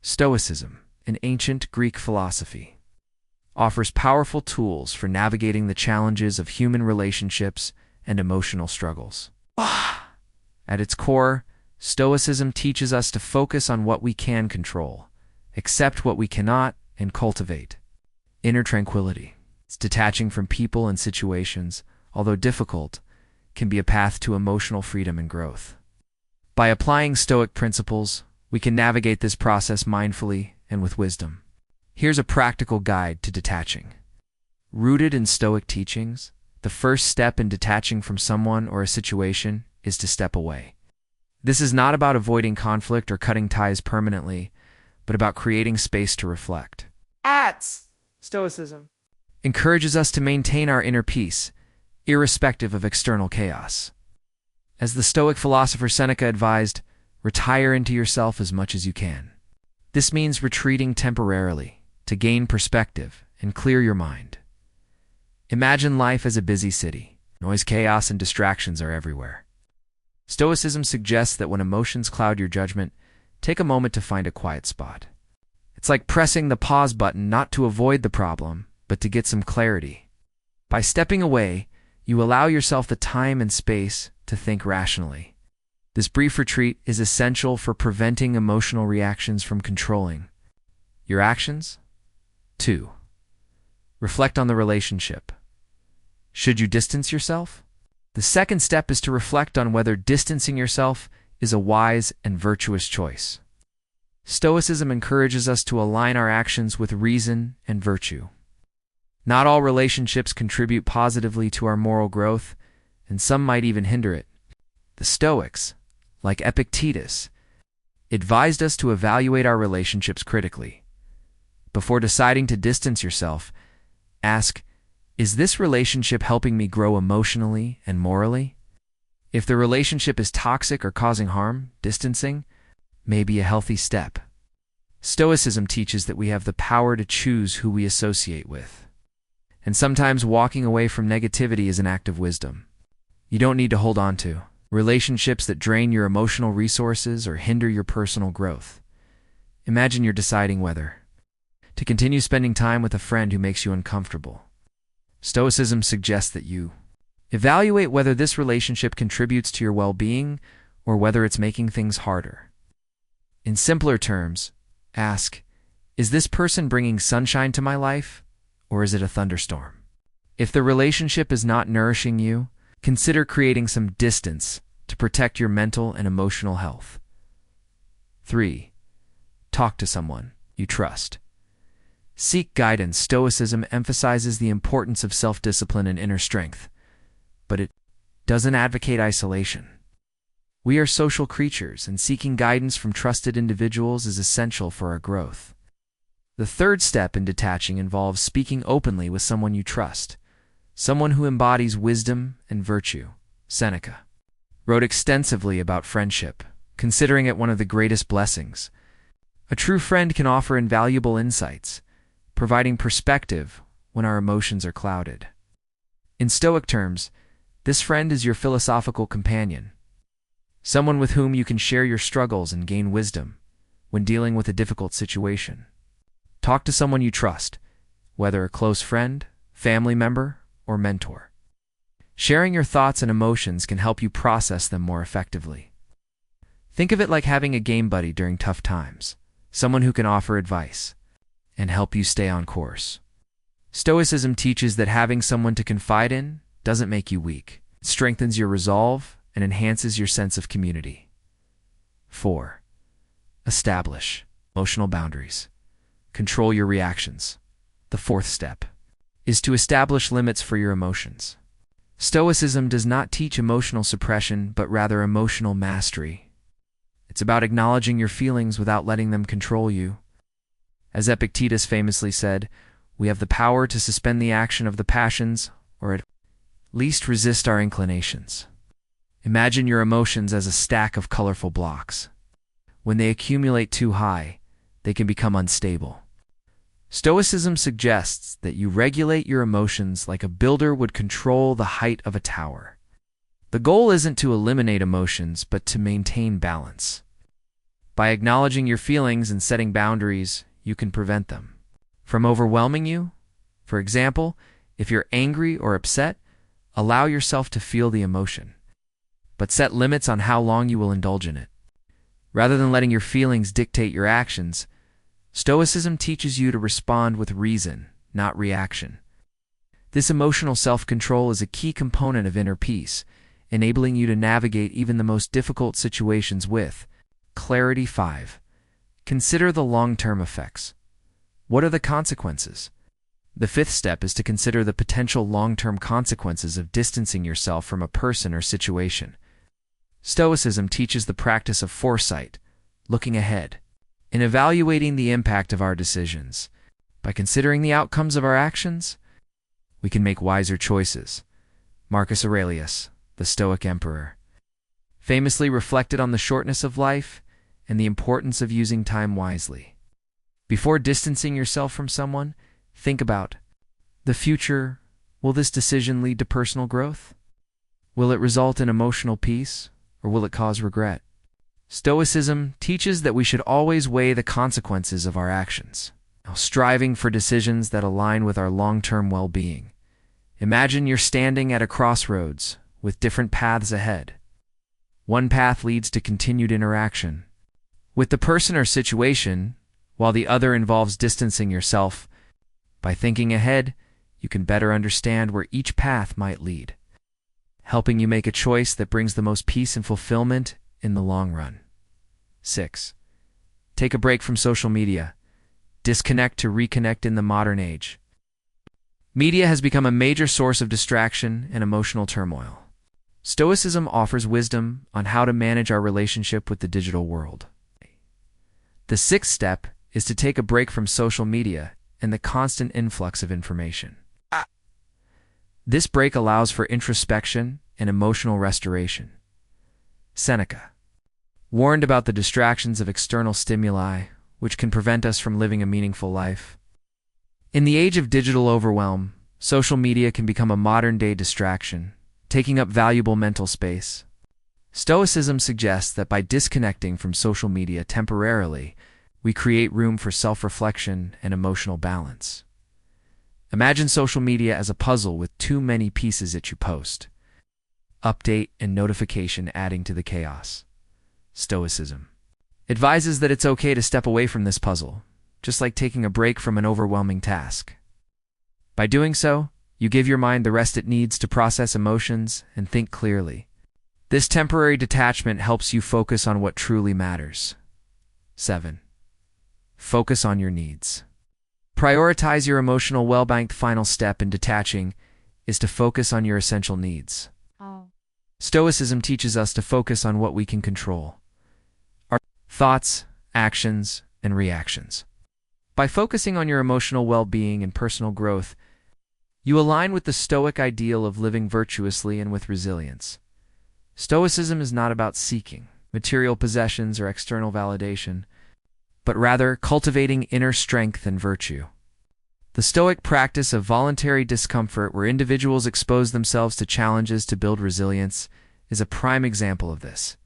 Stoicism, an ancient Greek philosophy, offers powerful tools for navigating the challenges of human relationships and emotional struggles. At its core, Stoicism teaches us to focus on what we can control, accept what we cannot, and cultivate inner tranquility. It's detaching from people and situations, although difficult, can be a path to emotional freedom and growth. By applying Stoic principles, we can navigate this process mindfully and with wisdom. Here's a practical guide to detaching. Rooted in Stoic teachings, the first step in detaching from someone or a situation is to step away. This is not about avoiding conflict or cutting ties permanently, but about creating space to reflect. Stoicism Encourages us to maintain our inner peace, irrespective of external chaos. As the Stoic philosopher Seneca advised, retire into yourself as much as you can. This means retreating temporarily to gain perspective and clear your mind. Imagine life as a busy city. Noise, chaos, and distractions are everywhere. Stoicism suggests that when emotions cloud your judgment, take a moment to find a quiet spot. It's like pressing the pause button not to avoid the problem, but to get some clarity. By stepping away, you allow yourself the time and space to think rationally. This brief retreat is essential for preventing emotional reactions from controlling your actions. 2. Reflect on the relationship. Should you distance yourself? The second step is to reflect on whether distancing yourself is a wise and virtuous choice. Stoicism encourages us to align our actions with reason and virtue. Not all relationships contribute positively to our moral growth, and some might even hinder it. The Stoics, like Epictetus, advised us to evaluate our relationships critically. Before deciding to distance yourself, ask, is this relationship helping me grow emotionally and morally? If the relationship is toxic or causing harm, distancing may be a healthy step. Stoicism teaches that we have the power to choose who we associate with. And sometimes walking away from negativity is an act of wisdom. You don't need to hold on to relationships that drain your emotional resources or hinder your personal growth. Imagine you're deciding whether to continue spending time with a friend who makes you uncomfortable. Stoicism suggests that you evaluate whether this relationship contributes to your well-being or whether it's making things harder. In simpler terms, ask, is this person bringing sunshine to my life, or is it a thunderstorm? If the relationship is not nourishing you, consider creating some distance to protect your mental and emotional health. 3. Talk to someone you trust. Seek guidance. Stoicism emphasizes the importance of self-discipline and inner strength, but it doesn't advocate isolation. We are social creatures, and seeking guidance from trusted individuals is essential for our growth. The third step in detaching involves speaking openly with someone you trust, someone who embodies wisdom and virtue. Seneca wrote extensively about friendship, considering it one of the greatest blessings. A true friend can offer invaluable insights, providing perspective when our emotions are clouded. In Stoic terms, this friend is your philosophical companion, someone with whom you can share your struggles and gain wisdom when dealing with a difficult situation. Talk to someone you trust, whether a close friend, family member, or mentor. Sharing your thoughts and emotions can help you process them more effectively. Think of it like having a game buddy during tough times, someone who can offer advice and help you stay on course. Stoicism teaches that having someone to confide in doesn't make you weak. It strengthens your resolve and enhances your sense of community. 4. Establish emotional boundaries. Control your reactions. The fourth step is to establish limits for your emotions. Stoicism does not teach emotional suppression, but rather emotional mastery. It's about acknowledging your feelings without letting them control you. As Epictetus famously said, we have the power to suspend the action of the passions, or at least resist our inclinations. Imagine your emotions as a stack of colorful blocks. When they accumulate too high, they can become unstable. Stoicism suggests that you regulate your emotions like a builder would control the height of a tower. The goal isn't to eliminate emotions, but to maintain balance. By acknowledging your feelings and setting boundaries, you can prevent them from overwhelming you. For example, if you're angry or upset, allow yourself to feel the emotion, but set limits on how long you will indulge in it. Rather than letting your feelings dictate your actions, Stoicism teaches you to respond with reason, not reaction. This emotional self-control is a key component of inner peace, enabling you to navigate even the most difficult situations with clarity. 5. Consider the long-term effects. What are the consequences? The fifth step is to consider the potential long-term consequences of distancing yourself from a person or situation. Stoicism teaches the practice of foresight, looking ahead, in evaluating the impact of our decisions. By considering the outcomes of our actions, we can make wiser choices. Marcus Aurelius, the Stoic emperor, famously reflected on the shortness of life and the importance of using time wisely. Before distancing yourself from someone, think about the future. Will this decision lead to personal growth? Will it result in emotional peace, or will it cause regret? Stoicism teaches that we should always weigh the consequences of our actions, striving for decisions that align with our long-term well-being. Imagine you're standing at a crossroads with different paths ahead. One path leads to continued interaction with the person or situation, while the other involves distancing yourself. By thinking ahead, you can better understand where each path might lead, helping you make a choice that brings the most peace and fulfillment in the long run. 6. Take a break from social media. Disconnect to reconnect in the modern age. Media has become a major source of distraction and emotional turmoil. Stoicism offers wisdom on how to manage our relationship with the digital world. The sixth step is to take a break from social media and the constant influx of information. This break allows for introspection and emotional restoration. Seneca warned about the distractions of external stimuli, which can prevent us from living a meaningful life. In the age of digital overwhelm, social media can become a modern-day distraction, taking up valuable mental space. Stoicism suggests that by disconnecting from social media temporarily, we create room for self-reflection and emotional balance. Imagine social media as a puzzle with too many pieces that you post, update, and notification adding to the chaos. Stoicism advises that it's okay to step away from this puzzle, just like taking a break from an overwhelming task. By doing so, you give your mind the rest it needs to process emotions and think clearly. This temporary detachment helps you focus on what truly matters. 7. Focus on your needs. Prioritize your emotional well-being. The final step in detaching is to focus on your essential needs. Stoicism teaches us to focus on what we can control: our thoughts, actions, and reactions. By focusing on your emotional well-being and personal growth, you align with the Stoic ideal of living virtuously and with resilience. Stoicism is not about seeking material possessions or external validation, but rather cultivating inner strength and virtue. The Stoic practice of voluntary discomfort, where individuals expose themselves to challenges to build resilience, is a prime example of this.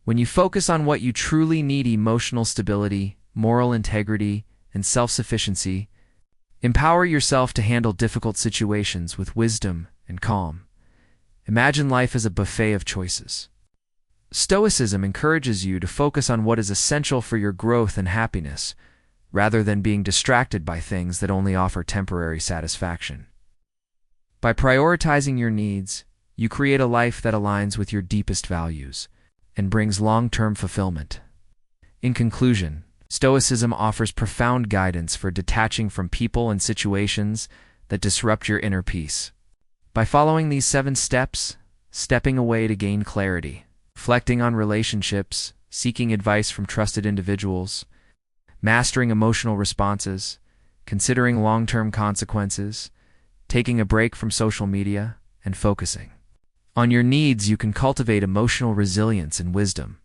When you focus on what you truly need: emotional stability, moral integrity, and self-sufficiency, empower yourself to handle difficult situations with wisdom and calm. Imagine life as a buffet of choices. Stoicism encourages you to focus on what is essential for your growth and happiness, rather than being distracted by things that only offer temporary satisfaction. By prioritizing your needs, you create a life that aligns with your deepest values and brings long-term fulfillment. In conclusion, Stoicism offers profound guidance for detaching from people and situations that disrupt your inner peace. By following these 7 steps, stepping away to gain clarity, reflecting on relationships, seeking advice from trusted individuals, mastering emotional responses, considering long-term consequences, taking a break from social media, and focusing on your needs, you can cultivate emotional resilience and wisdom.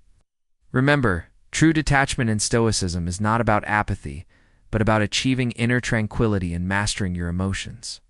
Remember, true detachment in Stoicism is not about apathy, but about achieving inner tranquility and mastering your emotions.